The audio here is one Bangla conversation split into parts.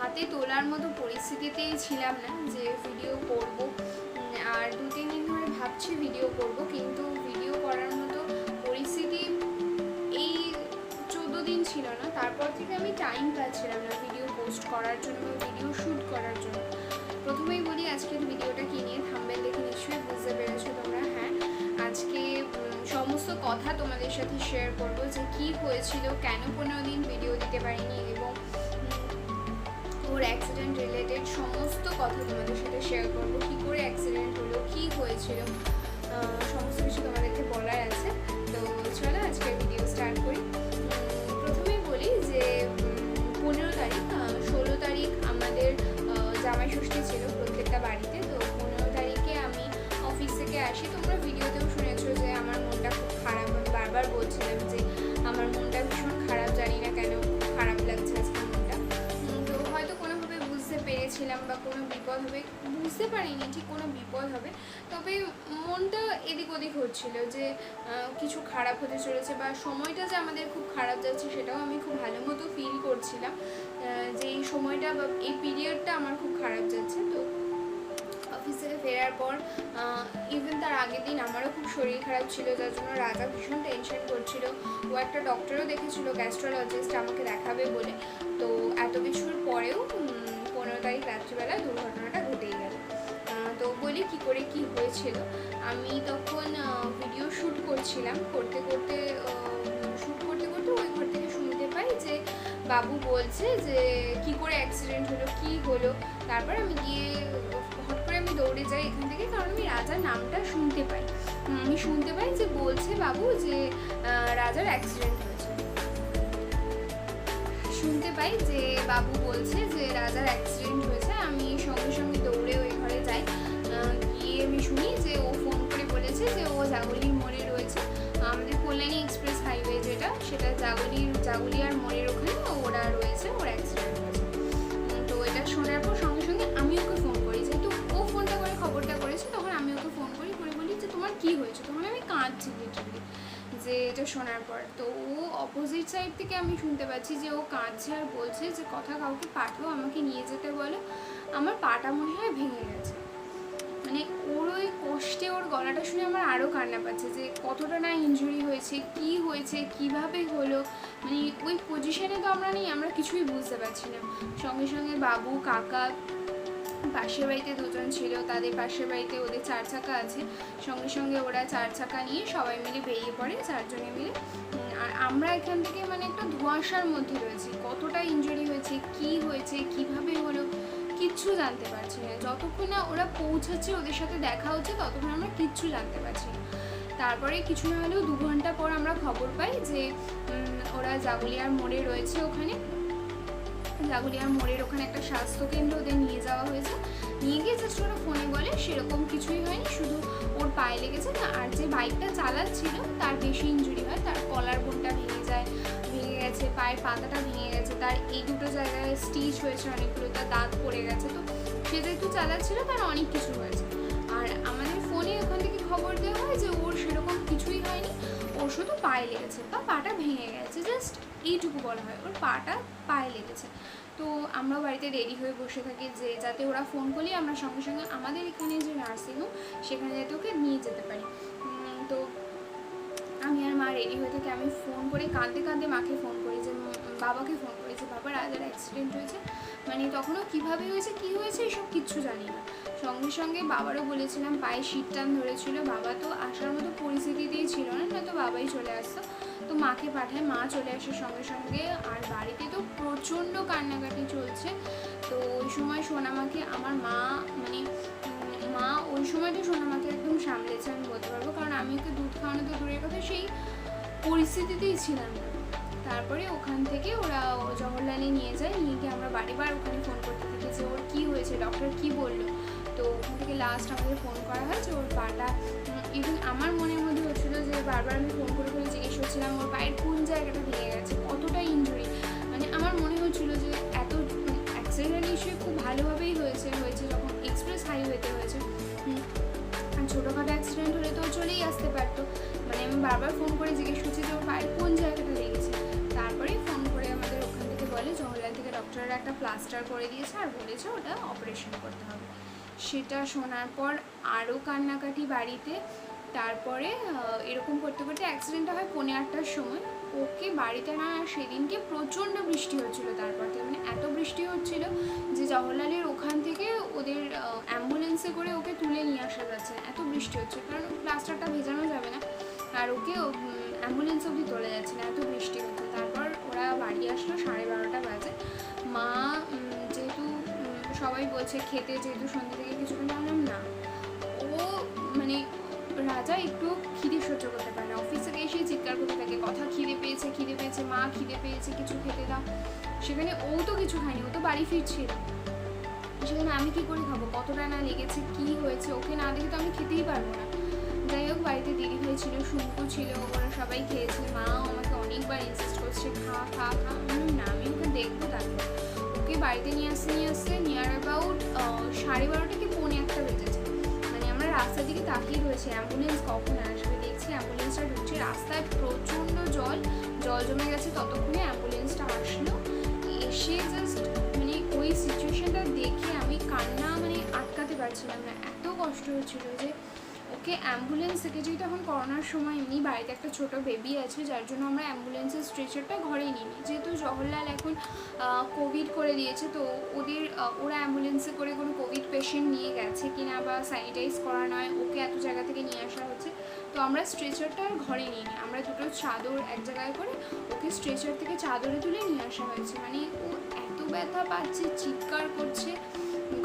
হাতে তোলার মতো পরিস্থিতিতেই ছিলাম না যে ভিডিও করব। আর 2-3 দিন ধরে ভাবছি ভিডিও করব, কিন্তু ভিডিও করার মতো পরিস্থিতি এই 14 দিন ছিল না। তারপর থেকে আমি টাইম পাচ্ছিলাম না ভিডিও পোস্ট করার জন্য, ভিডিও শ্যুট করার জন্য। প্রথমেই বলি আজকের ভিডিওটা কী নিয়ে, থাম্বনেল দেখে নিশ্চয়ই বুঝতে পেরেছো তোমরা। হ্যাঁ, আজকে সমস্ত কথা তোমাদের সাথে শেয়ার করবো যে কী হয়েছিল, কেন 15 দিন ভিডিও দিতে পারিনি, এবং ওর অ্যাক্সিডেন্ট রিলেটেড সমস্ত কথা তোমাদের সাথে শেয়ার করবো। কী করে অ্যাক্সিডেন্ট হলো, কী হয়েছিল, সমস্ত কিছু তোমাদেরকে বলার আছে। তো চলো আজকের ভিডিও স্টার্ট করি। প্রথমেই বলি যে 15 তারিখ 16 তারিখ আমাদের জামাই ষষ্ঠী ছিল প্রত্যেকটা বাড়িতে। তো 15 তারিখে আমি অফিস থেকে আসি। তোমরা ভিডিওতেও শুনেছো যে আমার মনটা খুব খারাপ। আমি বারবার বলছিলাম যে আমার মনটা ভীষণ খারাপ, জানি না কেন খারাপ লাগছে আজকে মনটা। তো হয়তো কোনোভাবে বুঝতে পেরেছিলাম বা কোনো বিপদ হবে, বুঝতে পারিনি ঠিক কোনো বিপদ হবে, তবে মনটা এদিক ওদিক হচ্ছিল যে কিছু খারাপ হতে চলেছে, বা সময়টা যে আমাদের খুব খারাপ যাচ্ছে সেটাও আমি খুব ভালো মতো ফিল করছিলাম যে এই সময়টা বা এই পিরিয়ডটা আমার খুব খারাপ যাচ্ছে। তো অফিস থেকে ফেরার পর ইভেন তার আগের দিন আমারও খুব শরীর খারাপ ছিল, যার জন্য রাজা ভীষণ টেনশন করছিল। ও একটা ডক্টরও দেখেছিল, গ্যাস্ট্রোলজিস্ট, আমাকে দেখাবে বলে। তো এত কিছুর পরেও 15 তারিখ রাত্রিবেলা দুর্ঘটনাটা ঘটেই গেল। তো বলি কী করে কী হয়েছিল। আমি তখন ভিডিও শ্যুট করছিলাম, করতে করতে ওই ঘর থেকে শুনতে পাই যে বাবু বলছে যে কি করে অ্যাক্সিডেন্ট হলো, কি হলো। তারপর আমি গিয়ে হট করে আমি দৌড়ে যাই এখান থেকে, কারণ আমি রাজার নামটা শুনতে পাই। আমি শুনতে পাই যে বলছে বাবু যে রাজার অ্যাক্সিডেন্ট হয়েছে। শুনতে পাই যে বাবু বলছে যে রাজার অ্যাক্সিডেন্ট হয়েছে। আমি সঙ্গে সঙ্গে দৌড়ে ওই ঘরে যাই। গিয়ে আমি শুনি যে ও ফোন করে বলেছে যে ও জাগলির মোড়ে রয়েছে। আমাদের কল্যাণী এক্সপ্রেস হাইওয়ে যেটা, সেটা জাগুলিয়ার মোড়ের ওখানে ওরা রয়েছে, ওর অ্যাক্সিডেন্ট হয়েছে। তো এটা শোনার পর সঙ্গে সঙ্গে আমি ওকে ফোন করি, যেহেতু ও ফোনটা করে খবরটা করেছে, তখন আমি ওকে ফোন করি, বলি যে তোমার কী হয়েছে। তখন আমি কাঁদছি লিটারালি যে এটা শোনার পর। তো ও অপোজিট সাইড থেকে আমি শুনতে পাচ্ছি যে ও কাঁদছে আর বলছে যে কথা কাউকে পাঠাও, আমাকে নিয়ে যেতে বলো, আমার পাটা মনে হয় ভেঙে গেছে। মানে ওর ওই কষ্টে ওর গলাটা শুনে আমার আরও কান্না পাচ্ছে যে কতটা না ইনজুরি হয়েছে, কি হয়েছে, কিভাবে হলো। মানে ওই পজিশনে তো আমরা নেই, আমরা কিছুই বুঝতে পারছি না। সঙ্গে সঙ্গে বাবু, কাকা, পাশের বাড়িতে দুজন ছিল, তাদের পাশের বাড়িতে ওদের 4 চাকা আছে, সঙ্গে সঙ্গে ওরা 4 চাকা নিয়ে সবাই মিলে বেরিয়ে পড়ে, 4 জনে মিলে। আর আমরা এখান থেকে মানে একটা ধোঁয়াশার মধ্যে রয়েছি, কতটা ইনজুরি হয়েছে, কি হয়েছে, কিভাবে হলো, কিচ্ছু জানতে পারছি না। যতক্ষণ না ওরা পৌঁছাচ্ছে, ওদের সাথে দেখা হচ্ছে, ততক্ষণ আমরা কিচ্ছু জানতে পারছি না। তারপরে কিছু না হলেও 2 ঘন্টা পর আমরা খবর পাই যে ওরা জাগুলিয়ার মোড়ে রয়েছে। ওখানে জাগুলিয়ার মোড়ের ওখানে একটা স্বাস্থ্যকেন্দ্র ওদের নিয়ে যাওয়া হয়েছে। নিয়ে গিয়ে জাস্ট ওরা ফোনে বলে সেরকম কিছুই হয়নি, শুধু ওর পায়ে লেগেছে না। আর যে বাইকটা চালাচ্ছিল তার বেশি ইনজুরি হয়, তার কলার বোনটা ভেঙে গেছে, পায়ের পাতাটা ভেঙে গেছে, তার এই দুটো জায়গায় স্টিচ হয়েছে অনেকগুলো, তার দাঁত পড়ে গেছে। তো সে যেহেতু চালাচ্ছিল তার অনেক কিছু হয়েছে। আর আমাদের ফোনে ওখান থেকে খবর দেওয়া হয় যে ওর সেরকম কিছুই হয়নি, ওর শুধু পায়ে লেগেছে বা পাটা ভেঙে গেছে, জাস্ট এইটুকু বলা হয়, ওর পাটা পায়ে লেগেছে। তো আমরা বাড়িতে রেডি হয়ে বসে থাকি যে যাতে ওরা ফোন করলে আমরা সঙ্গে সঙ্গে আমাদের এখানে যে নার্সিংহোম সেখানে যাতে ওকে নিয়ে যেতে পারি। তো আমি আর মা রেডি হয়ে থাকি। আমি ফোন করে কাঁদতে কাঁদতে মাকে ফোন করি, যে বাবাকে ফোন করি যে বাবা রাজার অ্যাক্সিডেন্ট হয়েছে। মানে তখনও কীভাবে হয়েছে, কী হয়েছে, এসব কিচ্ছু জানি না। সঙ্গে সঙ্গে বাবারও বলেছিলাম, পায়ে শীত টান ধরেছিল, বাবা তো আসার মতো পরিস্থিতিতেই ছিল না, নয়তো বাবাই চলে আসতো। তো মাকে পাঠায়, মা চলে আসে সঙ্গে সঙ্গে। আর বাড়িতে তো প্রচণ্ড কান্নাকাটি চলছে। তো ওই সময় সোনামাকে আমার মা ওই সময়টা সোনামাকে একদম সামলেছে আমি বলতে পারবো, কারণ আমি ওকে দুধ খাওয়ানো তো দূরের কথা, সেই পরিস্থিতিতেই ছিলাম না। তারপরে ওখান থেকে ওরা জওহরলালে নিয়ে যায়, নিয়ে গিয়ে আমরা বাড়িবার ওখানে ফোন করতে থাকি যে ওর কী হয়েছে, ডক্টর কী বললো। তো ওখান থেকে লাস্ট আমাদের ফোন করা হয় যে ওর পাটা, ইভেন আমার মনের মধ্যে হচ্ছিলো যে বারবার আমি ফোন করে জিজ্ঞেস করছিলাম ওর পায়ের কোন জায়গাটা ভেঙে গেছে, কতটা ইনজুরি। মানে আমার মনে হচ্ছিলো যে এত অ্যাক্সিডেন্ট নিশ্চয়ই খুব ভালোভাবেই হয়েছে যখন এক্সপ্রেস হাইওয়েতে হয়েছে। আর ছোটোখাটো অ্যাক্সিডেন্ট হলে তো চলেই আসতে পারতো। মানে আমি বারবার ফোন করে জিজ্ঞেস করছি যে ওর পায়ের কোন জায়গাটা লেগেছে। তারপরে ফোন করে আমাদের ওখান থেকে বলে, জওহরলাল থেকে ডক্টর ডক্টররা একটা প্লাস্টার করে দিয়েছে আর বলেছে ওটা অপারেশন করতে হবে। সেটা শোনার পর আরও কান্নাকাটি বাড়িতে। তারপরে এরকম করতে করতে অ্যাক্সিডেন্টটা হয় 8:30টার সময়। ওকে বাড়িতে না সেদিনকে প্রচণ্ড বৃষ্টি হচ্ছিলো, তারপর থেকে মানে এত বৃষ্টি হচ্ছিল যে জওহরলালের ওখান থেকে ওদের অ্যাম্বুলেন্সে করে ওকে তুলে নিয়ে আসা যাচ্ছে, এত বৃষ্টি হচ্ছে, কারণ প্লাস্টারটা ভেজানো যাবে না, আর ওকে অ্যাম্বুলেন্স অবধি তোলা যাচ্ছে না, এত বৃষ্টি হচ্ছে। তারপর ওরা বাড়ি আসলো 12:30 বাজে। মা যেহেতু সবাই বলছে খেতে, যেহেতু সন্ধ্যে থেকে কিছুক্ষণ জানলাম না, ও মানে রাজা একটু খিদে সহ্য করতে পারে না, অফিস থেকে এসে চিৎকার করতে থাকে, কথা খিদে পেয়েছে মা, খিদে পেয়েছে, কিছু খেতে দাও। সেখানে ও তো কিছু খায়নি, ও তো বাড়ি ফিরছিল, সেখানে আমি কি করে খাবো, কতটা না লেগেছে, কি হয়েছে, ওকে না দেখে তো আমি খেতেই পারবো না। যাই হোক, বাড়িতে দিদি ভাই ছিল, শুঙ্কু ছিল, ওরা সবাই খেয়েছে। মাও আমাকে অনেকবার ইনসিস্ট করছে খা খা খা, না আমি ওকে দেখবো। তারপর ওকে বাড়িতে নিয়ে আসতে নিয়ার অ্যাবাউট 12:30 কি 1:45 বেজেছে। মানে আমরা রাস্তার দিকে তাকিয়ে রয়েছি অ্যাম্বুলেন্স কখন আসবে, দেখছি অ্যাম্বুলেন্সটা ঢুকছে, রাস্তায় প্রচণ্ড জল জমে গেছে। ততক্ষণে অ্যাম্বুলেন্সটা আসলো, এসে জাস্ট মানে ওই সিচুয়েশনটা দেখে আমি কান্না মানে আটকাতে পারছিলাম না, এত কষ্ট হচ্ছিল যে ওকে অ্যাম্বুলেন্স থেকে, যেহেতু এখন করোনার সময় এমনি বাড়িতে একটা ছোট বেবি আছে, যার জন্য আমরা অ্যাম্বুলেন্সের স্ট্রেচারটা ঘরেই নিই, যেহেতু জওহরলাল এখন কোভিড করে দিয়েছে, তো ওরা অ্যাম্বুলেন্সে করে কোনো কোভিড পেশেন্ট নিয়ে গেছে কিনা বা স্যানিটাইজ করা নয়, ওকে এত জায়গা থেকে নিয়ে আসা হচ্ছে, তো আমরা স্ট্রেচারটা আর ঘরে নিই নি, আমরা দুটো চাদর এক জায়গায় করে ওকে স্ট্রেচার থেকে চাদরে তুলে নিয়ে আসা হয়েছে। মানে ও এত ব্যথা পাচ্ছে, চিৎকার করছে।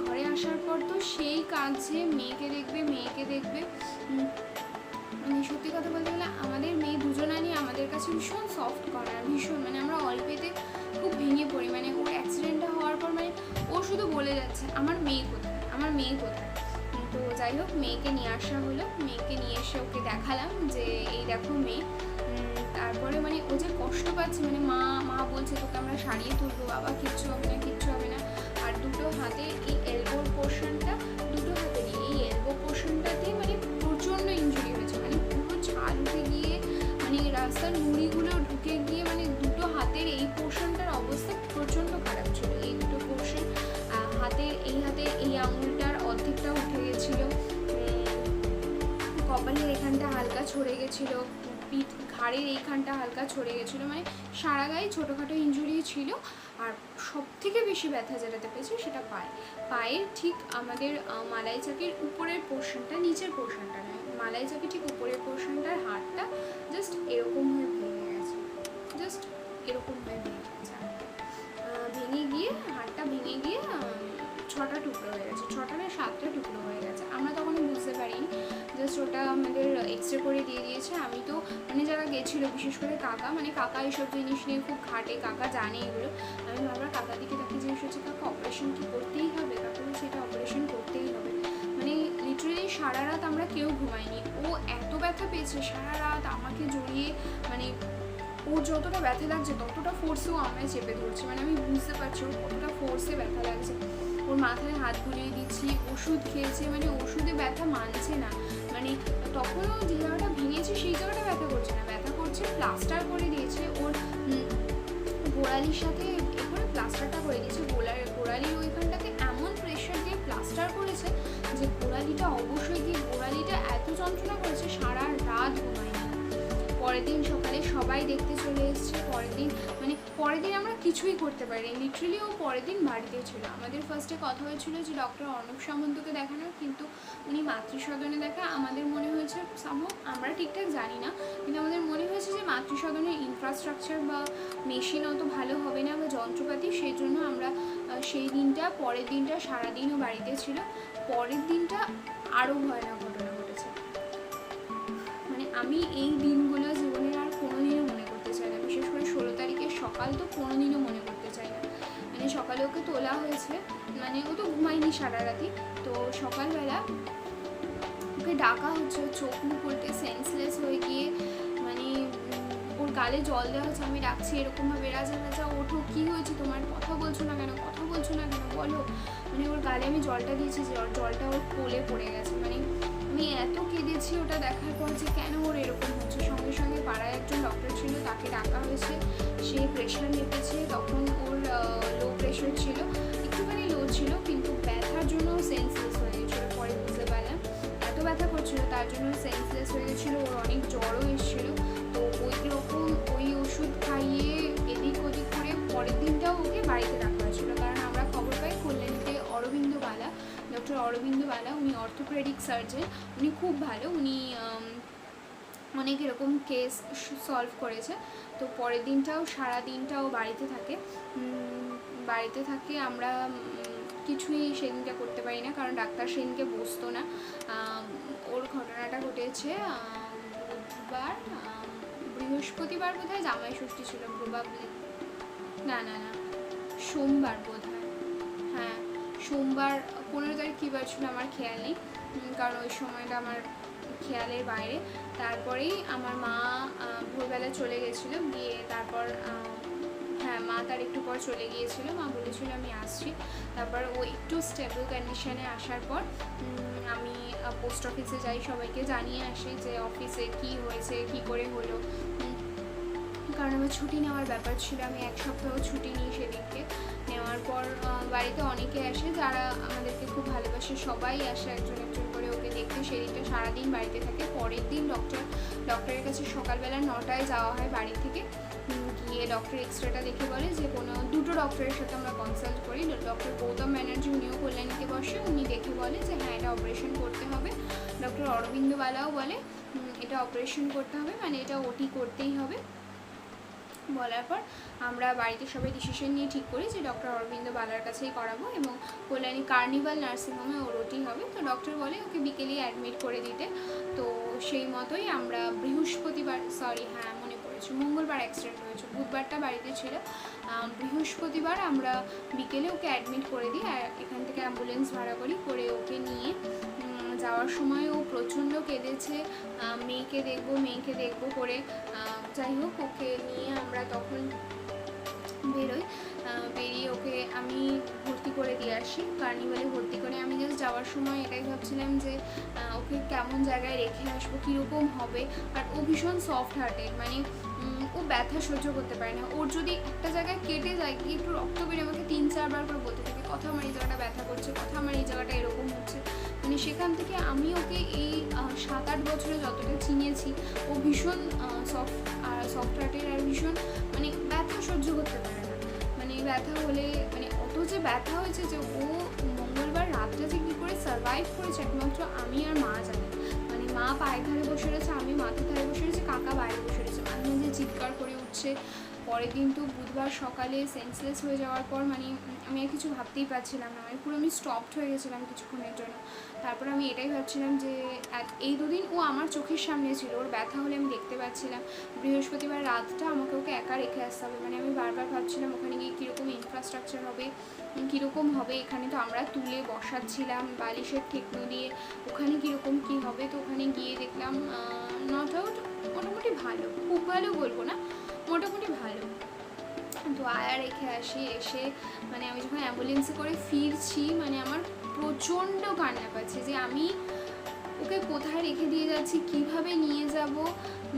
ঘরে আসার পর তো সেই কাঁদছে, মেয়েকে দেখবে। মানে সত্যি কথা বলতে গেলে আমাদের মেয়ে দুজনারই আমাদের কাছে ভীষণ সফট কর্নার, ভীষণ, মানে আমরা অল্পেতে খুব ভেঙে পড়ি। মানে ওর অ্যাক্সিডেন্টটা হওয়ার পর মানে ও শুধু বলে যাচ্ছে আমার মেয়ে কোথায়। তো যাই হোক, মেয়েকে নিয়ে আসা হলো, মেয়েকে নিয়ে এসে ওকে দেখালাম যে এই দেখো মেয়ে। তারপরে মানে ও যে কষ্ট পাচ্ছে, মানে মা বলছে তোকে আমরা সারিয়ে তুলবো বাবা, কিচ্ছু হবে না। আর দুটো হাতে এই এলবোর পোর্শনটা, এই এলবো পোর্শনটাতে মানে প্রচণ্ড ইনজুরি হয়েছে, মানে পুরো ছাল উঠে গিয়ে মানে রাস্তার নুড়িগুলো ঢুকে গিয়ে মানে দুটো হাতের এই পোর্শনটার অবস্থা প্রচণ্ড খারাপ ছিল। এই দুটো পোর্শন হাতের এই আঙুলটার অর্ধেকটা উঠে গেছিলো, কপালের এখানটা হালকা ছড়ে গেছিলো, পিঠ ঘাড়ের এইখানটা হালকা ছড়ে গেছিলো, মানে সারা গায়ে ছোটোখাটো ইনজুরি ছিল। আর সব থেকে বেশি ব্যথা যেটাতে পেয়েছে সেটা পায়ের ঠিক আমাদের মালাই চাকির উপরের পোর্শনটা, নিচের পোর্শনটা নয়, মালাই চাকির ঠিক উপরের পোর্শনটার হাড়টা জাস্ট এরকম হয়ে ভেঙে গেছে, হাড়টা ভেঙে গিয়ে 6টা টুকরো হয়ে গেছে, 6টা না 7টা টুকরো হয়ে গেছে। আমরা তখন বুঝতে পারিনি, জাস্ট ওটা আমাদের এক্সরে করে দিয়ে দিয়েছে। আমি তো মানে যারা গেছিলো, বিশেষ করে কাকা এইসব জিনিস নিয়ে খুব ঘাটে, কাকা জানে এগুলো। আমি বারবার কাকা দিকে তাকে জিজ্ঞেস হচ্ছে কাকা অপারেশন কি করতেই হবে, কাকা বলছে এটা অপারেশন করতেই হবে। মানে লিটারেলি সারা রাত আমরা কেউ ঘুমাইনি, ও এত ব্যথা পেয়েছে সারা রাত আমাকে জড়িয়ে, মানে ওর যতটা ব্যথা লাগছে ততটা ফোর্সেও আমায় চেপে ধরছে। মানে আমি বুঝতে পারছি ওর কতটা ফোর্সে ব্যথা লাগছে। ওর মাথায় হাত বুলিয়ে দিচ্ছি, ওষুধ খেয়েছে, মানে ওষুধে ব্যথা মানছে না। মানে তখনও যে জায়গাটা ভেঙেছে সেই জায়গাটা ব্যথা করছে না, ব্যথা করছে প্লাস্টার করে দিয়েছে, ওর গোড়ালির সাথে এ করে প্লাস্টারটা করে দিয়েছে, গোড়ালির ওইখানটাকে এমন প্রেশার দিয়ে প্লাস্টার করেছে যে গোড়ালিটা এত যন্ত্রণা করেছে সারা রাত ঘুমায়নি। পরের দিন সকালে সবাই দেখতে চলে এসছে। পরের দিন আমরা কিছুই করতে পারিনি, লিটারেলি ও পরের দিন বাড়িতে ছিল। আমাদের ফার্স্টে কথা হয়েছিল যে ডক্টর অর্ণব সামন্তকে দেখানোর, কিন্তু উনি মাতৃসদনে দেখা। আমাদের মনে হয়েছে আমরা ঠিকঠাক জানি না, কিন্তু আমাদের মনে হয়েছে যে মাতৃসদনের ইনফ্রাস্ট্রাকচার বা মেশিন অত ভালো হবে না বা যন্ত্রপাতি, সেই জন্য আমরা পরের দিনটা সারাদিনও বাড়িতে ছিল। পরের দিনটা আরও ভয়ানক ঘটনা ঘটেছে। মানে আমি এই দিনগুলো জীবনের আর কোনোদিনও মনে করতে চাই না, বিশেষ করে 16 তারিখের সকাল তো কোনোদিনও মনে করতে চাই না। মানে সকালে ওকে তোলা হয়েছে, মানে ও তো ঘুমায়নি সারা রাতি, তো সকালবেলা ওকে ডাকা হচ্ছে, চোখ মুখ উল্টে সেন্সলেস হয়ে গিয়ে মানে ওর গালে জল দেওয়া হচ্ছে, আমি ডাকছি এরকমভাবে রাজা ওঠো, কী হয়েছে তোমার, কথা বলছো না কেন বলো। মানে ওর গালে আমি জলটা দিয়েছি, জলটা ওর কোলে পড়ে গেছে। মানে আমি এত কেঁদেছি ওটা দেখার পর যে কেন ওর এরকম হচ্ছে। সঙ্গে সঙ্গে পাড়ায় একজন ডক্টর ছিল, তাকে ডাকা হয়েছে, সে প্রেশার মেপেছে, তখন ওর লো প্রেশার হয়ে গেছিলো, ওর অনেক জ্বরও এসেছিলো। তো ওই ওষুধ খাইয়ে এদিক ওদিক করে পরের দিনটাও ওকে বাড়িতে রাখা হয়েছিল। কারণ আমরা খবর পাই কল্যাণীতে ডক্টর অরবিন্দ বালা, উনি অর্থোপেডিক সার্জন, উনি খুব ভালো, উনি অনেক এরকম কেস সলভ করেছে। তো পরের দিনটাও সারা দিনটাও বাড়িতে থাকে। আমরা কিছুই সেদিনটা করতে পারি না, কারণ ডাক্তার সেদিনকে বসতো না। ওর ঘটনাটা ঘটেছে বৃহস্পতিবার বোধহয় জামাই ষষ্ঠী ছিল, প্রবাবলি না সোমবার বোধহয়, হ্যাঁ সোমবার 15 তারিখ কী বার ছিল আমার খেয়াল নেই, কারণ ওই সময়টা আমার খেয়ালের বাইরে। তারপরেই আমার মা ভোরবেলা চলে গেছিলো, গিয়ে তারপর হ্যাঁ মা তার একটু পর চলে গিয়েছিলো, মা বলেছিল আমি আসছি। তারপর ও একটু স্টেবল কন্ডিশনে আসার পর আমি পোস্ট অফিসে যাই, সবাইকে জানিয়ে আসি যে অফিসে কি হয়েছে, কি করে হলো। কারণ আমার ছুটি নেওয়ার ব্যাপার ছিল, আমি 1 সপ্তাহ ছুটি নিই। সেদিনকে নেওয়ার পর বাড়িতে অনেকে আসে যারা আমাদেরকে খুব ভালোবাসে, সবাই আসে একজন একজন করে ওকে দেখতে। সেদিনটা সারাদিন বাড়িতে থাকে। পরের দিন ডক্টরের কাছে সকালবেলা 9টায় যাওয়া হয় বাড়ি থেকে, গিয়ে ডক্টর এক্সরেটা দেখে বলে যে দুটো ডক্টরের সাথে আমরা কনসাল্ট করি। ডক্টর গৌতম ব্যানার্জি, উনিও কল্যাণীতে বসে, উনি দেখে বলে যে হ্যাঁ এটা অপারেশন করতে হবে। ডক্টর অরবিন্দ বালাও বলে এটা অপারেশন করতে হবে, মানে এটা ওটি করতেই হবে। বলার পর আমরা বাড়িতে সবাই ডিসিশন নিয়ে ঠিক করি যে ডক্টর অরবিন্দ বালার কাছেই করাবো এবং কল্যাণী কার্নিভাল নার্সিংহোমে ওর ওটি হবে। তো ডক্টর বলে ওকে বিকেলেই অ্যাডমিট করে দিতে। তো সেই মতোই আমরা মঙ্গলবার অ্যাক্সিডেন্ট হয়েছে, বুধবারটা বাড়িতে ছিল, বৃহস্পতিবার আমরা বিকেলে ওকে অ্যাডমিট করে দিই। আর এখান থেকে অ্যাম্বুলেন্স ভাড়া করে ওকে নিয়ে যাওয়ার সময় ও প্রচণ্ড কেঁদেছে, মেয়েকে দেখবো করে। যাই হোক, ওকে নিয়ে আমরা তখন বেরিয়ে ওকে আমি ভর্তি করে দিয়ে আসি, কার্নিভালে ভর্তি করে। আমি জাস্ট যাওয়ার সময় এটাই ভাবছিলাম যে ওকে কেমন জায়গায় রেখে আসবো, কীরকম হবে। আর ও ভীষণ সফট হার্টেড, মানে ও ব্যথা সহ্য করতে পারে না। ওর যদি একটা জায়গায় কেটে যায়, কি একটু রক্ত বেরিয়ে আমাকে 3-4 বার করে বলতে থাকে কথা আমার এই জায়গাটা ব্যথা করছে, কথা আমার এই জায়গাটা এরকম হচ্ছে। মানে সেখান থেকে আমি ওকে এই 7-8 বছরে যতটা চিনিয়েছি, ও ভীষণ সফট হার্টেড আর ভীষণ মানে ব্যথা সহ্য করতে পারে না। মানে ব্যথা হলে মানে অত যে ব্যথা হয়েছে যে ও মঙ্গলবার রাতটা যে কী করে সারভাইভ করেছে একমাত্র আমি আর মা জানি। মানে মা পায়ের ধারে বসে রয়েছে, আমি মাথার ধারে বসে রয়েছে, কাকা বাইরে বসে রয়েছে, মাঝে মাঝে চিৎকার করে উঠছে। পরের দিন তো বুধবার সকালে সেন্সলেস হয়ে যাওয়ার পর মানে আমি আর কিছু ভাবতেই পারছিলাম না, মানে পুরো আমি স্টপড হয়ে গেছিলাম কিছুক্ষণের জন্য। তারপর আমি এটাই ভাবছিলাম যে এই দুদিন ও আমার চোখের সামনে ছিল, ওর ব্যথা হলে আমি দেখতে পাচ্ছিলাম। বৃহস্পতিবার রাতটা আমাকে ওকে একা রেখে আসতে হবে, মানে আমি বারবার ভাবছিলাম ওখানে গিয়ে কীরকম ইনফ্রাস্ট্রাকচার হবে, কীরকম হবে। এখানে তো আমরা তুলে বসাচ্ছিলাম বালিশের ঠেকনো দিয়ে, ওখানে কীরকম কী হবে। তো ওখানে গিয়ে দেখলাম নট আউট মোটামুটি ভালো, খুব ভালো বলবো না, মোটামুটি ভালো। তো আয়া রেখে আসি, এসে মানে আমি যখন অ্যাম্বুলেন্সে করে ফিরছি, মানে আমার প্রচণ্ড কান্না পাচ্ছে যে আমি ওকে কোথায় রেখে দিয়ে যাচ্ছি, কিভাবে নিয়ে যাব।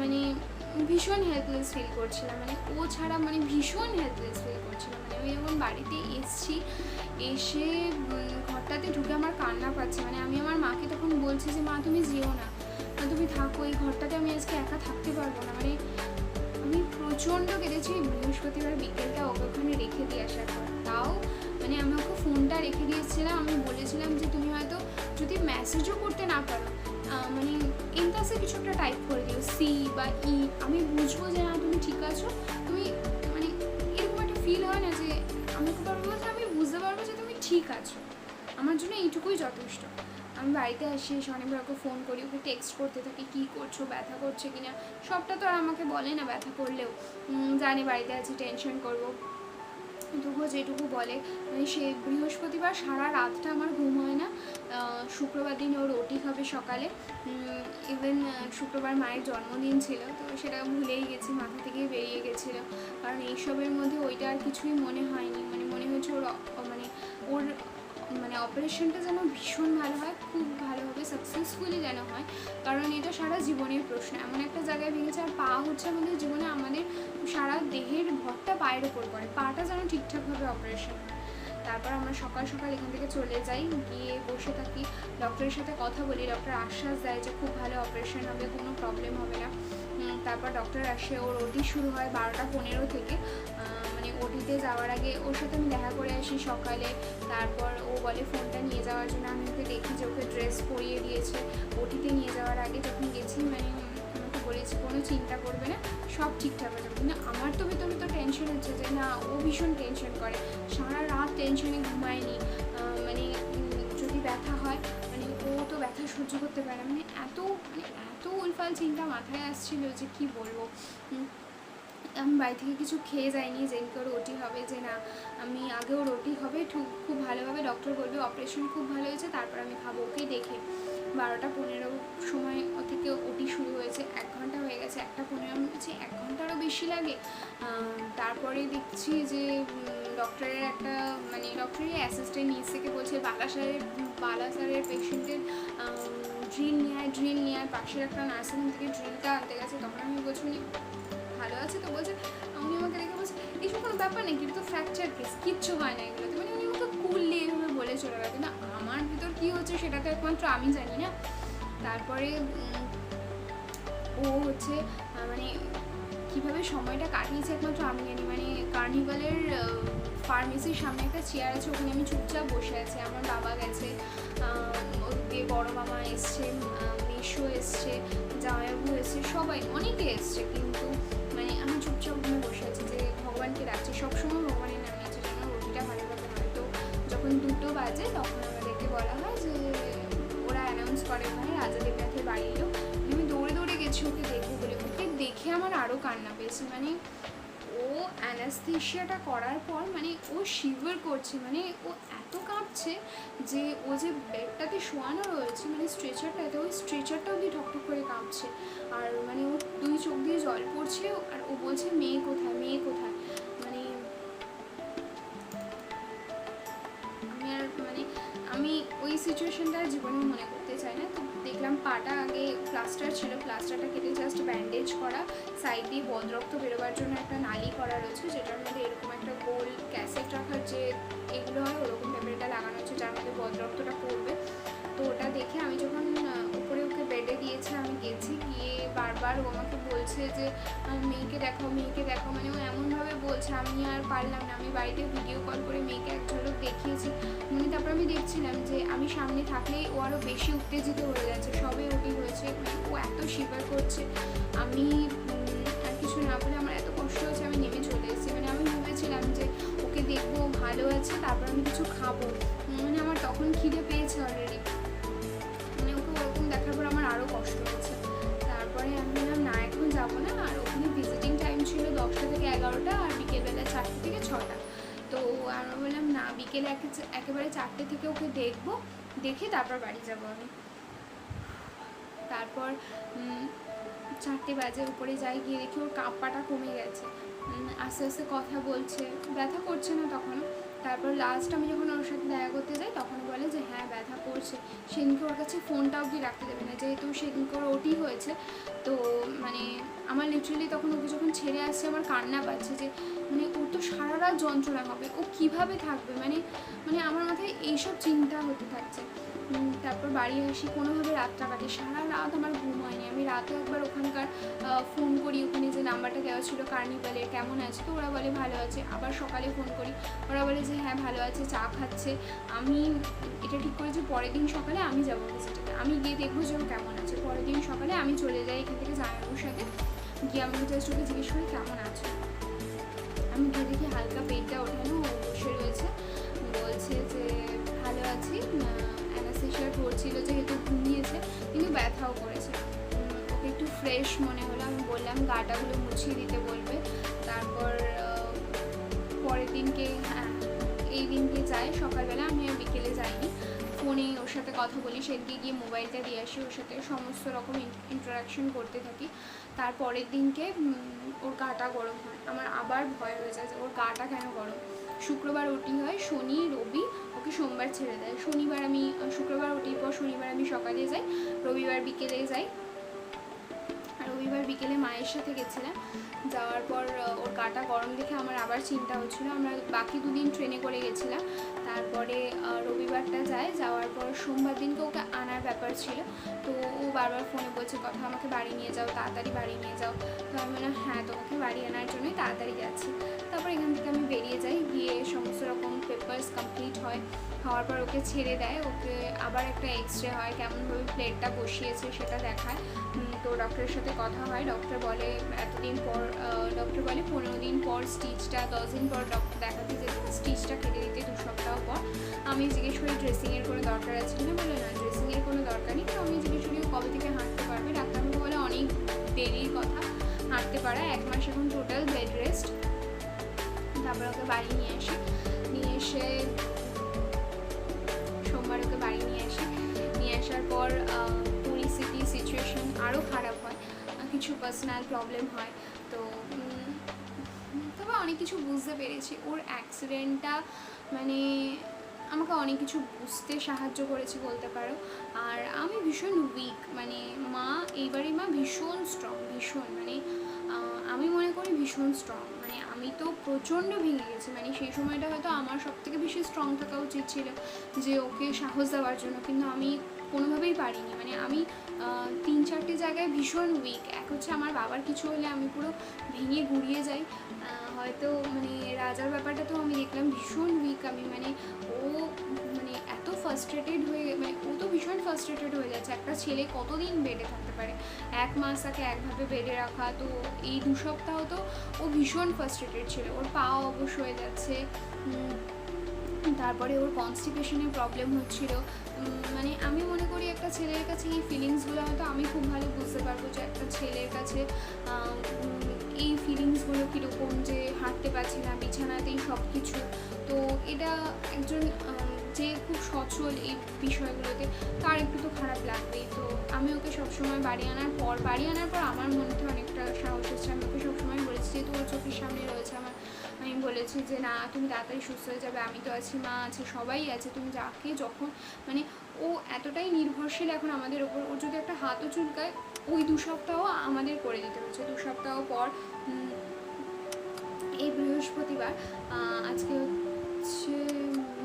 মানে ভীষণ হেল্পলেস ফিল করছিলাম, মানে ও ছাড়া মানে ভীষণ হেল্পলেস ফিল করছিলাম। মানে আমি যখন বাড়িতে এসে ঘরটাতে ঢুকে আমার কান্না পাচ্ছে। মানে আমি আমার মাকে তখন বলছি যে মা তুমি যেও না, তুমি থাকো, এই ঘরটাতে আমি আজকে একা থাকতে পারবো না। মানে আমি প্রচণ্ড কেঁদেছি বৃহস্পতিবার বিকেলটা ওকে ওখানে রেখে দিয়ে আসার পর। তাও মানে আমি ওকে ফোনটা রেখে দিয়েছিলাম, আমি বলেছিলাম যে তুমি হয়তো যদি মেসেজও করতে না পারো, মানে ইনটাসে কিছু একটা টাইপ করে দিও, সি বা ই, আমি বুঝবো যে না তুমি ঠিক আছো। তুমি মানে এরকম একটা ফিল হয় না যে আমাকে পারবো, আমি বুঝতে পারবো যে তুমি ঠিক আছো, আমার জন্য এইটুকুই যথেষ্ট। আমি বাড়িতে আসি, এসে অনেকবার ওকে ফোন করি, ওকে টেক্সট করতে থাকি কী করছো, ব্যথা করছে কিনা। সবটা তো আর আমাকে বলে না, ব্যথা করলেও জানি বাড়িতে আছি, টেনশন করবো, তবুও যেটুকু বলে। মানে সে বৃহস্পতিবার সারা রাতটা আমার ঘুম হয় না। শুক্রবার দিন ওর ওটি হবে সকালে, ইভেন শুক্রবার মায়ের জন্মদিন ছিল, তো সেটা ভুলেই গেছি, মাথা থেকেই বেরিয়ে গেছিলো। কারণ এইসবের মধ্যে ওইটা আর কিছুই মনে হয়নি, মানে মনে হচ্ছে ওর অপারেশনটা যেন ভীষণ ভালো হয়, খুব ভালোভাবে সাকসেসফুলি যেন হয়। কারণ এটা সারা জীবনের প্রশ্ন, এমন একটা জায়গায় ভেঙেছে। আর পা হচ্ছে আমাদের জীবনে, আমাদের সারা দেহের ভরটা পায়ের ওপর পড়ে, পাটা যেন ঠিকঠাকভাবে অপারেশন হয়। তারপর আমরা সকাল সকাল এখান থেকে চলে যাই, গিয়ে বসে থাকি, ডক্টরের সাথে কথা বলি। ডক্টর আশ্বাস দেয় যে খুব ভালো অপারেশন হবে, কোনো প্রবলেম হবে না। তারপর ডক্টর আসে, ওর ওটি শুরু হয় 12:15 থেকে। মানে ওটিতে যাওয়ার আগে ওর সাথে আমি দেখা করে আসি সকালে। তারপর ও বলে ফোনটা নিয়ে যাওয়ার জন্য। আমি ওকে দেখি যে ওকে ড্রেস পরিয়ে দিয়েছে। ওটিতে নিয়ে যাওয়ার আগে যখন গেছি মানে আমাকে বলেছি কোনো চিন্তা করবে না, সব ঠিকঠাক হয়ে যাবে। কিন্তু আমার তো ভিতরে তো টেনশন হচ্ছে যে না, ও ভীষণ টেনশন করে, সারা রাত টেনশনে ঘুমায়নি। মানে যদি ব্যথা হয়, মানে ও তো ব্যথা সহ্য করতে পারে না। মানে এত উলফাল চিন্তা মাথায় আসছিল যে কি বলবো। আমি বাড়ি থেকে কিছু খেয়ে যাইনি, যেদিনকে ওর ওটি হবে, যে না আমি আগে ওর ওটি হবে খুব ভালোভাবে, ডক্টর বলবে অপারেশন খুব ভালো হয়েছে, তারপর আমি খাবো। ওকেই দেখে 12:15 সময় থেকে ওটি শুরু হয়েছে, 1 ঘন্টা হয়ে গেছে। 1:15 হচ্ছে, 1 ঘন্টারও বেশি লাগে। তারপরে দেখছি যে ডক্টরের একটা মানে ডক্টরের অ্যাসিস্ট্যান্ট নিচ থেকে বলছে বালাসারের পেশেন্টের ড্রিল নিয়ে আয়। পাশের একটা নার্সিংহোম থেকে ড্রিলটা আনতে গেছে। তখন আমি বলছি উনি ভালো আছে তো? বলছে, উনি আমাকে দেখে বলছে এইসব কোনো ব্যাপার নেই, কিন্তু ফ্র্যাকচার কেস, কিচ্ছু হয় না এগুলোতে। মানে উনি আমাকে কুললি এভাবে বলে চলে গেছে। কিন্তু আমার ভিতর কী হচ্ছে সেটা তো একমাত্র আমি জানি না। তারপরে ও হচ্ছে মানে কীভাবে সময়টা কাটিয়েছে একমাত্র আমি জানি। মানে কার্নিভালের ফার্মেসির সামনে একটা চেয়ার আছে, ওখানে আমি চুপচাপ বসে আছি। আমার বাবা গেছে, ওদিকে বড় মামা এসছে, মেশো এসছে, জামাইবাবু এসছে, সবাই অনেকে এসছে। কিন্তু মানে আমি চুপচাপ ওখানে বসে আছি যে ভগবানকে ডাকছি, সবসময় ভগবানের নামে আছে যেন রুটিটা ভালোভাবে হয়। তো যখন 2টো বাজে তখন আমাদেরকে বলা হয় যে ওরা অ্যানাউন্স করে ওখানে রাজা দেবনাথের বাড়ি এলো। আমি দৌড়ে গেছি ওকে দেখবো বলে। ওকে দেখে আমার আরও কান্না পেয়েছে। মানে ও অ্যানাস্থেশিয়াটা করার পর মানে ও শিভার করছে, মানে ও এত কাঁপছে যে ও যে বেডটাতে শোয়ানো রয়েছে মানে স্ট্রেচারটাতে, ওই স্ট্রেচারটা অবধি ঠকঠক করে কাঁপছে। আর মানে ওর 2 চোখ দিয়ে জল পড়ছে। আর ও বলছে মেয়ে কোথায়, মেয়ে কোথায়। মানে আমি ওই সিচুয়েশনটা জীবনে মনে করতে চাই না। তো দেখলাম পাটা আগে প্লাস্টার ছিল, প্লাস্টারটা কেটে জাস্ট ব্যান্ডেজ করা, সাইড দিয়ে বদরক্ত বেরোবার জন্য একটা নালি করা রয়েছে, যেটার মধ্যে এরকম একটা গোল ক্যাসেট রাখার যে এগুলো হয় ওরকম পেপারটা লাগানো হচ্ছে, যার মধ্যে বদরক্তটা পড়বে। তো ওটা দেখে আমি যখন উপরে ওকে বেডে দিয়েছে, আমি গেছি, গিয়ে বারবার ও আমাকে বলছে যে মেয়েকে দেখো, মেয়েকে দেখো। মানে ও এমনভাবে বলছে, আমি আর পারলাম না। আমি বাড়িতে ভিডিও কল করে মেয়েকে এক ঝলক দেখিয়েছি। মানে তারপর আমি দেখছিলাম যে আমি সামনে থাকলেই ও আরও বেশি উত্তেজিত হয়ে যাচ্ছে। সবে ওটি হয়েছে, মানে ও এত শিভার করছে। আমি আর কিছু না বলে, আমার এত কষ্ট হচ্ছে, আমি নেমে চলে এসেছি। মানে আমি ভেবেছিলাম যে ওকে দেখবো, ভালো আছে, তারপর আমি কিছু খাবো। মানে আমার তখন খিদে পেয়েছে অলরেডি। মানে ওকে ওরকম দেখার পর আমার আরও কষ্ট হচ্ছে। তারপরে আমি বললাম না, এখন যাবো না। আর ওখানে ভিজিটিং টাইম ছিল 10টা থেকে 11টা, আর বিকেলবেলা 4টে থেকে 6টা। তো আমরা বললাম না, বিকেলে একেবারে 4টে থেকে ওকে দেখবো, দেখে তারপর বাড়ি যাবো আমি। তারপর 4টে বাজে, উপরে যাই, গিয়ে দেখি ওর কাঁপাটা কমে গেছে, আস্তে আস্তে কথা বলছে, ব্যথা করছে না তখনও। তারপর লাস্ট আমি যখন ওর সাথে দেখা করতে যাই তখন বলে যে হ্যাঁ ব্যথা করছে। সেদিনকে ওর কাছে ফোনটা অবধি রাখতে দেবে না, যেহেতু সেদিনকে ওর ওটি হয়েছে। তো মানে আমার লিটারেলি তখন ওকে যখন ছেড়ে আসছে আমার কান্না পাচ্ছে যে মানে ওর তো সারা রাত যন্ত্রণা হবে, ও কিভাবে থাকবে। মানে আমার মাথায় এইসব চিন্তা হতে থাকছে। তারপর বাড়ি আসি, কোনোভাবে রাতটা কাটে, সারা রাত আমার ঘুম হয়নি। আমি রাতে একবার ওখানকার ফোন করি, ওখানে যে নাম্বারটা দেওয়া ছিল কার্নিভালের, কেমন আছে, তো ওরা বলে ভালো আছে। আবার সকালে ফোন করি, ওরা বলে যে হ্যাঁ ভালো আছে, চা খাচ্ছে। আমি এটা ঠিক করেছি পরের দিন সকালে আমি যাবো ভিজিটিংয়ে, আমি গিয়ে দেখবো যে ও কেমন আছে। পরের দিন সকালে আমি চলে যাই এখান থেকে জামাইবাবুর সাথে, গিয়ে আমাকে জাস্ট ওকে জিজ্ঞেস করি কেমন আছে। আমি গিয়ে দেখি হালকা পেটটা ওঠানো, ও বসে রয়েছে, বলছে যে ভালো আছি। অ্যানাস্থেশিয়া পড়ছিল যেহেতু ঘুমিয়েছে, কিন্তু ব্যথাও করেছে। ওকে একটু ফ্রেশ মনে হলো। আমি বললাম গাটাগুলো মুছিয়ে দিতে বলবে। তারপর পরের দিনকে, হ্যাঁ এই দিনকে যাই সকালবেলা, আমি আর বিকেলে যাইনি। ফোনে ওর সাথে কথা বলি, সেদিকে গিয়ে মোবাইলটা দিয়ে আসি, ওর সাথে সমস্ত রকম ইন্টারাকশন করতে থাকি। তারপরের দিনকে ওর গাটা গরম হয়। আমার আবার ভয় হয়ে যায় যে ওর গাটা কেন গরম। শুক্রবার ওটি হয়, শনি রবি ওকে সোমবার ছেড়ে দেয়। শুক্রবার ওটির পর শনিবার আমি সকালে যাই, রবিবার বিকেলে যাই। আর রবিবার রবিবার বিকেলে মায়ের সাথে গেছিলাম। যাওয়ার পর ওর গাটা গরম দেখে আমার আবার চিন্তা হচ্ছিলো। আমরা বাকি দুদিন ট্রেনে করে গেছিলাম। তারপরে রবিবারটা যাওয়ার পর সোমবার দিনকে ওকে আনার ব্যাপার ছিল। তো ও বারবার ফোনে বলছে কথা, আমাকে বাড়ি নিয়ে যাও, তাড়াতাড়ি বাড়ি নিয়ে যাও। তো আমি বললাম হ্যাঁ, তোমাকে বাড়ি আনার জন্যই তাড়াতাড়ি যাচ্ছি। তারপর এখান থেকে আমি বেরিয়ে যাই, গিয়ে সমস্ত রকম পেপার্স কমপ্লিট হয়। হওয়ার পর ওকে ছেড়ে দেয়, ওকে আবার একটা এক্সরে হয়, কেমনভাবে প্লেটটা বসিয়েছে সেটা দেখায়। তো ডক্টরের সাথে কথা হয়। ডক্টর বলে এতদিন পর, ডক্টর বলে 15 দিন পর স্টিচটা, 10 দিন পর ডক্টর দেখাতে যেতে, স্টিচটা কেটে দিতে 2 সপ্তাহ পর। আমি জিজ্ঞেস করি ড্রেসিংয়ের কোনো দরকার আছে কিনা, বলে না ড্রেসিংয়ের কোনো দরকার নেই। তো আমি জিজ্ঞেস করি কবে থেকে হাঁটতে পারবে, ডাক্তারবাবু বলে অনেক দেরির কথা, হাঁটতে পারা 1 মাস এখন টোটাল বেড রেস্ট। তারপর ওকে বাড়ি নিয়ে এসে সোমবার ওকে বাড়ি নিয়ে আসার পর সিচুয়েশন আরও খারাপ হয়, কিছু পার্সোনাল প্রবলেম হয়। তো তবে অনেক কিছু বুঝতে পেরেছি। ওর অ্যাক্সিডেন্টটা মানে আমাকে অনেক কিছু বুঝতে সাহায্য করেছে বলতে পারো। আর আমি ভীষণ উইক, মানে এইবারে মা ভীষণ স্ট্রং, ভীষণ, মানে আমি মনে করি ভীষণ স্ট্রং। মানে আমি তো প্রচণ্ড ভেঙে গেছি, মানে সেই সময়টা হয়তো আমার সবথেকে বেশি স্ট্রং থাকা উচিত ছিল যে ওকে সাহস দেওয়ার জন্য, কিন্তু আমি কোনোভাবেই পারিনি। মানে আমি 3-4টে জায়গায় ভীষণ উইক। এক হচ্ছে আমার বাবার কিছু হলে আমি পুরো ভেঙে গুড়িয়ে যাই, হয়তো মানে রাজার ব্যাপারটা তো আমি দেখলাম ভীষণ উইক আমি, মানে ও মানে এত ফার্স্ট্রেটেড হয়ে, মানে ও তো ভীষণ ফার্স্ট্রেটেড হয়ে যাচ্ছে। একটা ছেলে কতদিন বেডে থাকতে পারে, 1 মাস তাকে একভাবে বেডে রাখা, তো এই 2 সপ্তাহ তো ও ভীষণ ফার্স্ট্রেটেড ছিল। ওর পা অবশ হয়ে যাচ্ছে, তারপরে ওর কনস্টিপেশনের প্রবলেম হচ্ছিল। মানে আমি মনে করি একটা ছেলের কাছে এই ফিলিংসগুলো হয়তো আমি খুব ভালো বুঝতে পারবো যে একটা ছেলের কাছে এই ফিলিংসগুলো কীরকম, যে হাঁটতে পারছি না, বিছানাতেই সব কিছু। তো এটা একজন যে খুব সচল এই বিষয়গুলোতে, তার একটু তো খারাপ লাগবেই। তো আমি ওকে সবসময় বাড়ি আনার পর আমার মধ্যে অনেকটা সাহস এসেছে। আমি ওকে সবসময় বলেছি, যেহেতু ওর চোখের সামনে রয়েছে আমি বলেছি যে না, তুমি তাড়াতাড়ি সুস্থ হয়ে যাবে, আমি তো আছি, মা আছে, সবাই আছে, তুমি যাকে যখন, মানে ও এতটাই নির্ভরশীল এখন আমাদের ওপর। ওর যদি একটা হাতও চুলকায়, ওই 2 সপ্তাহ আমাদের করে দিতে হচ্ছে। 2 সপ্তাহ পর এই বৃহস্পতিবার, আজকে হচ্ছে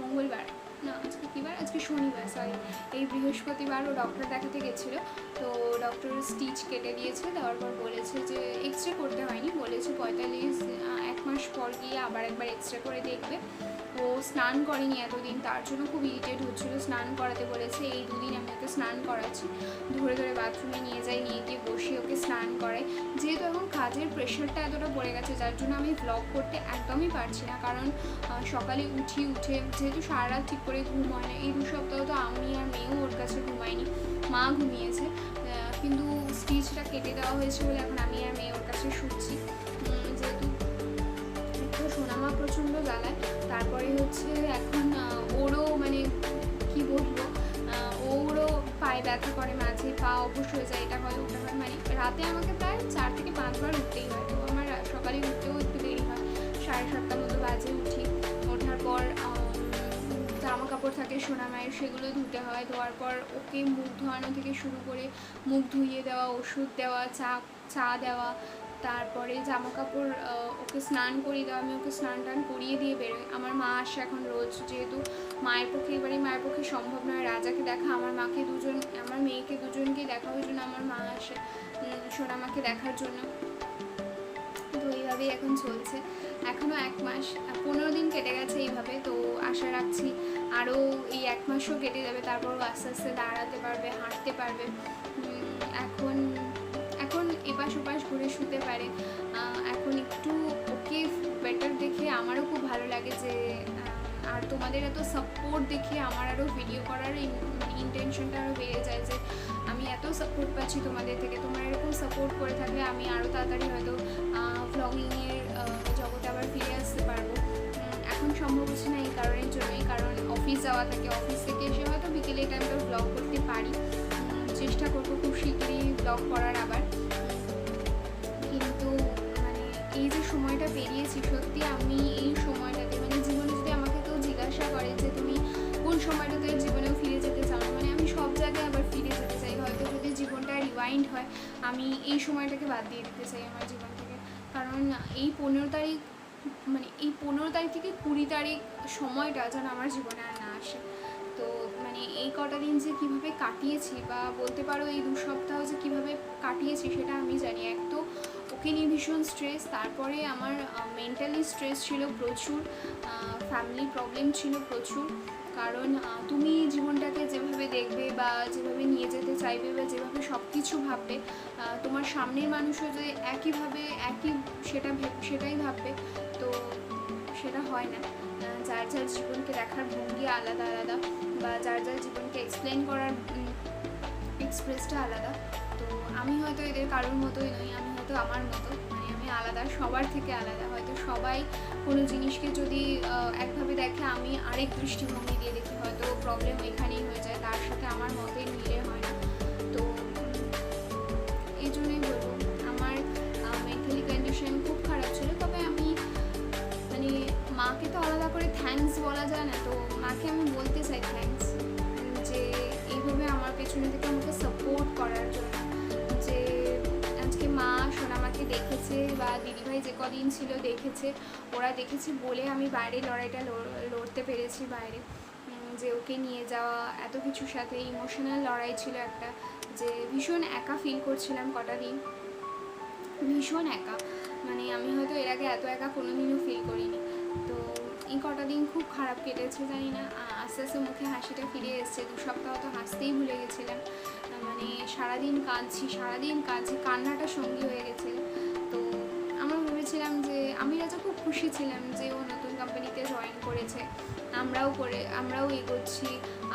মঙ্গলবার, না আজকে কী বার, আজকে শনিবার, সরি, এই বৃহস্পতিবার ও ডক্টর দেখাতে গেছিলো। তো ডক্টর স্টিচ কেটে দিয়েছে, দেওয়ার পর বলেছে যে এক্সরে করতে হয়নি, বলেছে 1 মাস পর গিয়ে আবার একবার এক্সরে করে দেখবে। ও স্নান করেনি এতদিন, তার জন্য খুব ইরিটেট হচ্ছিলো, স্নান করাতে বলেছে। এই 2 দিন আমি ওকে স্নান করাচ্ছি, ধরে বাথরুমে নিয়ে গিয়ে বসে ওকে স্নান করাই। যেহেতু এখন কাজের প্রেশারটা এতটা পড়ে গেছে, যার জন্য আমি ব্লগ করতে একদমই পারছি না। কারণ সকালে উঠে যেহেতু সারা রাত ঠিক করে ঘুম হয় না, এই 2 সপ্তাহ তো আমি আর মেয়েও ওর কাছে ঘুমাইনি, মা ঘুমিয়েছে, কিন্তু স্টিচটা কেটে দেওয়া হয়েছে বলে এখন আমি আর মেয়ে ওর কাছে শুচ্ছি। যেহেতু একটু সোনামা প্রচণ্ড জ্বালায়। তারপরে হচ্ছে এখন ওরও মানে কি বলবো, ওরও পায়ে ব্যথা করে, মাঝে পা অবশ হয়ে যায়, এটা হয় ওটা হয়, মানে রাতে আমাকে প্রায় 4 থেকে 5 বার উঠতেই হয়। তো আমার সকালে উঠতেও একটু দেরি হয়, 7:30 মতো বাজে উঠি। ওঠার পর জামা কাপড় থাকে সোনামায়ের, সেগুলো ধুতে হয়। ধোয়ার পর ওকে মুখ ধোয়ানো থেকে শুরু করে মুখ ধুইয়ে দেওয়া, ওষুধ দেওয়া, চা দেওয়া, তারপরে জামা কাপড় ওকে স্নান করিয়ে দেওয়া। আমি ওকে স্নান টান করিয়ে দিয়ে বেরোই। আমার মা আসে এখন রোজ, যেহেতু মায়ের পক্ষে সম্ভব নয় রাজাকে দেখা, আমার মেয়েকে দুজনকেই দেখা, ওই জন্য আমার মা আসে সোনামাকে দেখার জন্য। তো এইভাবেই এখন চলছে, এখনও 1 মাস 15 দিন কেটে গেছে এইভাবে। তো আশা রাখছি আরও এই 1 মাসও কেটে যাবে, তারপর আস্তে আস্তে দাঁড়াতে পারবে, হাঁটতে পারবে। এখন এপাশ ওপাশ ঘুরে শুতে পারে। এখন একটু ওকে বেটার দেখে আমারও খুব ভালো লাগে যে, আর তোমাদের এত সাপোর্ট দেখে আমার আরও ভিডিও করার ইন্টেনশনটা আরও বেড়ে যায়, যে আমি এত সাপোর্ট পাচ্ছি তোমাদের থেকে। তোমরা এরকম সাপোর্ট করে থাকলে আমি আরও তাড়াতাড়ি হয়তো ভ্লগিংয়ের জগতে আবার ফিরে আসতে পারবো। এখন সম্ভব হচ্ছে না এই কারণের জন্যই, কারণ অফিস যাওয়া থাকে, অফিস থেকে এসে হয়তো বিকেলে টাইমটা ব্লগ করতে পারি। চেষ্টা করবো খুব শীঘ্রই ব্লগ করার আবার। কিন্তু মানে এই যে সময়টা পেরিয়েছি, সত্যি আমি এই সময়টাতে, মানে জীবনে যদি আমাকে কেউ জিজ্ঞাসা করে যে তুমি কোন সময়টাতে জীবনেও ফিরে যেতে চাও, মানে আমি সব জায়গায় আবার ফিরে যেতে চাই। হয়তো যদি জীবনটা রিওয়াইন্ড হয়, আমি এই সময়টাকে বাদ দিয়ে দিতে চাই আমার জীবন থেকে। কারণ এই 15 তারিখ মানে এই 15 তারিখ থেকে 20 তারিখ সময়টা যেন আমার জীবনে আর না আসে। তো মানে এই কটা দিন যে কীভাবে কাটিয়েছি বা বলতে পারো এই 2 সপ্তাহ যে কীভাবে কাটিয়েছি সেটা আমি জানি। এক তো ওকে নিয়ে ভীষণ স্ট্রেস, তারপরে আমার মেন্টালি স্ট্রেস ছিল প্রচুর, ফ্যামিলি প্রবলেম ছিল প্রচুর। কারণ তুমি জীবনটাকে যেভাবে দেখবে বা যেভাবে নিয়ে যেতে চাইবে বা যেভাবে সব কিছু ভাববে, তোমার সামনের মানুষও যে একইভাবে সেটাই ভাববে, তো সেটা হয় না। যার যার জীবনকে দেখার ভঙ্গি আলাদা আলাদা, বা যার যার জীবনকে এক্সপ্লেন করার এক্সপ্রেসটা আলাদা। তো আমি হয়তো এদের কারোর মতোই নই, আমি হয়তো আমার মতো, মানে আমি আলাদা, সবার থেকে আলাদা। হয়তো সবাই কোনো জিনিসকে যদি একভাবে দেখে, আমি আরেক দৃষ্টিভঙ্গি দিয়ে দেখি, হয়তো প্রবলেম এখানেই হয়ে যায়, তার সাথে আমার মতের মিলে হয় না। তো এই জন্যই বলবো আমার মেন্টালি কন্ডিশন খুব খারাপ ছিল। তবে আমি মানে মাকে তো আলাদা করে থ্যাঙ্কস বলা যায় না, তো মাকে আমি বলতে চাই থ্যাঙ্কস, যে এইভাবে আমার পেছনে থেকে আমাকে সাপোর্ট করার জন্য। যে আজকে মা সোনামাকে দেখেছে বা দিদিভাই যে কদিন ছিল দেখেছে, ওরা দেখেছে বলে আমি বাইরে লড়াইটা লড়তে পেরেছি বাইরে। যে ওকে নিয়ে যাওয়া, এত কিছুর সাথে ইমোশনাল লড়াই ছিল একটা, যে ভীষণ একা ফিল করছিলাম কটা দিন, ভীষণ একা। মানে আমি হয়তো এর আগে এত একা কোনোদিনও ফিল করিনি। তো এই কটা দিন খুব খারাপ কেটেছে, জানি না, আস্তে আস্তে মুখে হাসিটা ফিরে এসছে। 2 সপ্তাহ তো হাসতেই ভুলে গেছিলাম, মানে সারাদিন কাঁদছি, কান্নাটা সঙ্গী হয়ে গেছে। তো আমরা ভেবেছিলাম যে আমি রাজা খুব খুশি ছিলাম যে ও নতুন কোম্পানিতে জয়েন করেছে, আমরাও এগোচ্ছি,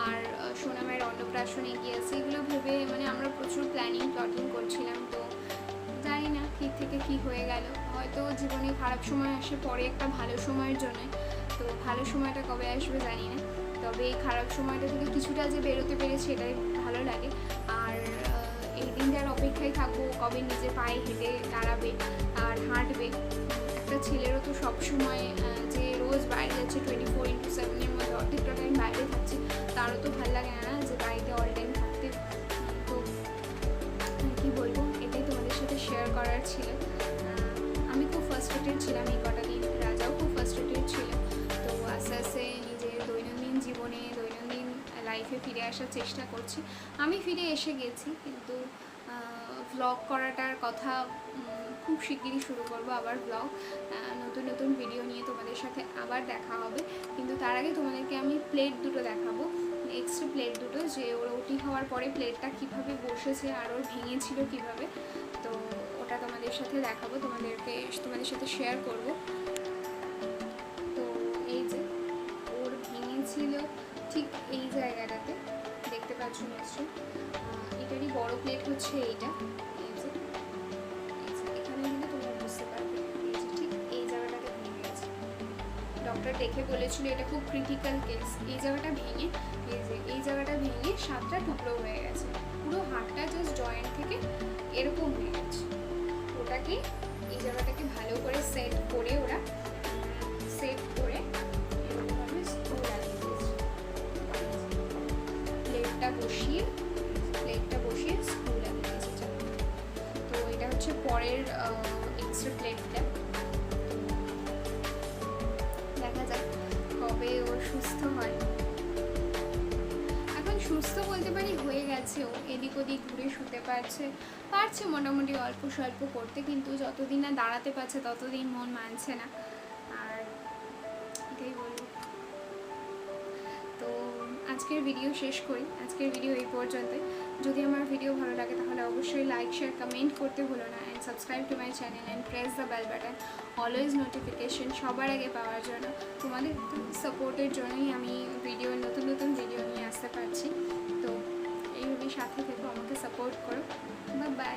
আর সোনামের অন্নপ্রাশন এগিয়েছে, এগুলো ভেবে মানে আমরা প্রচুর প্লটিং করছিলাম। তো জানি না কী থেকে কী হয়ে গেল, হয়তো জীবনে খারাপ সময় আসে পরে একটা ভালো সময়ের জন্য। তো ভালো সময়টা কবে আসবে জানি না, তবে এই খারাপ সময়টা থেকে কিছুটা যে বেরোতে পেরেছি এটাই ভালো লাগে। আর এই দিনটার অপেক্ষায় থাকবো কবে নিজে পায়ে হেঁটে দাঁড়াবে আর হাঁটবে। একটা ছেলেরও তো সবসময় যে রোজ বাইরে যাচ্ছে 24/7 মধ্যে অর্ধেকটা টাইম বাইরে থাকছে, তারও তো ভালো লাগে না যে বাড়িতে অল টাইম থাকতে। তো কী বলবো, এটাই তোমাদের সাথে শেয়ার করার ছিল। আমি খুব ফার্স্ট্রেটেড ছিলাম এই কটা দিন, রাজাও খুব ফার্স্ট্রেটেড ছিল। তো আস্তে আস্তে নিজের দৈনন্দিন জীবনে দৈনন্দিন লাইফে ফিরে আসার চেষ্টা করছি। আমি ফিরে এসে গেছি, কিন্তু ভ্লগ করাটার কথা খুব শিগগিরই শুরু করব, আবার ব্লগ, নতুন নতুন ভিডিও নিয়ে তোমাদের সাথে আবার দেখা হবে। কিন্তু তার আগে তোমাদেরকে আমি প্লেট দুটো দেখাবো, এক্সট্রা প্লেট দুটো, যে ওর ওটি হওয়ার পরে প্লেটটা কীভাবে বসেছে আর ওর ভেঙেছিল কীভাবে। তো ওটা তোমাদের সাথে দেখাবো, তোমাদের সাথে শেয়ার করব। তো এই যে ওর ভেঙেছিল ঠিক এই জায়গাটাতে, দেখতে পাচ্ছ নিশ্চয়ই। এটারই বড় প্লেট হচ্ছে এইটা, এই যে এখানে কিন্তু তোমরা বুঝতে পারবে, এই যে ঠিক এই জায়গাটাতে ভেঙে গেছে। ডক্টর দেখে বলেছিল এটা খুব ক্রিটিক্যাল কেস। এই জায়গাটা ভেঙে, এই জায়গাটা ভেঙে 7টা টুকরো হয়ে গেছে, পুরো হাড়টা জাস্ট জয়েন্ট থেকে এরকম হয়ে গেছে। ওটাকে এই জায়গাটাকে ভালো করে সেট করে এরকমভাবে স্ক্রু লাগিয়ে দিয়েছে। প্লেটটা বসিয়ে স্ক্রু লাগিয়ে দিয়েছে। তো এটা হচ্ছে পরের এক্সট্রা প্লেটটা। দেখা যাক কবে ও সুস্থ হয়। এখন সুস্থ বলতে পারি হয়ে গেছে, ও এদিক ওদিক ঘুরে শুতে পারছে মোটামুটি অল্প স্বল্প করতে, কিন্তু যতদিন না দাঁড়াতে পারছে ততদিন মন মানছে না। আর এটাই বলবো। তো আজকের ভিডিও শেষ করি, আজকের ভিডিও এই পর্যন্তই। যদি আমার ভিডিও ভালো লাগে তাহলে অবশ্যই লাইক শেয়ার কমেন্ট করতে ভুলো না, and subscribe to my channel and press the bell button, always notification সবার আগে পাওয়ার জন্য। তোমাদের সাপোর্টের জন্যই আমি নতুন নতুন ভিডিও নিয়ে আসতে পারছি। তো এইভাবেই সাথে থেকো, আমাকে সাপোর্ট করো। বাই।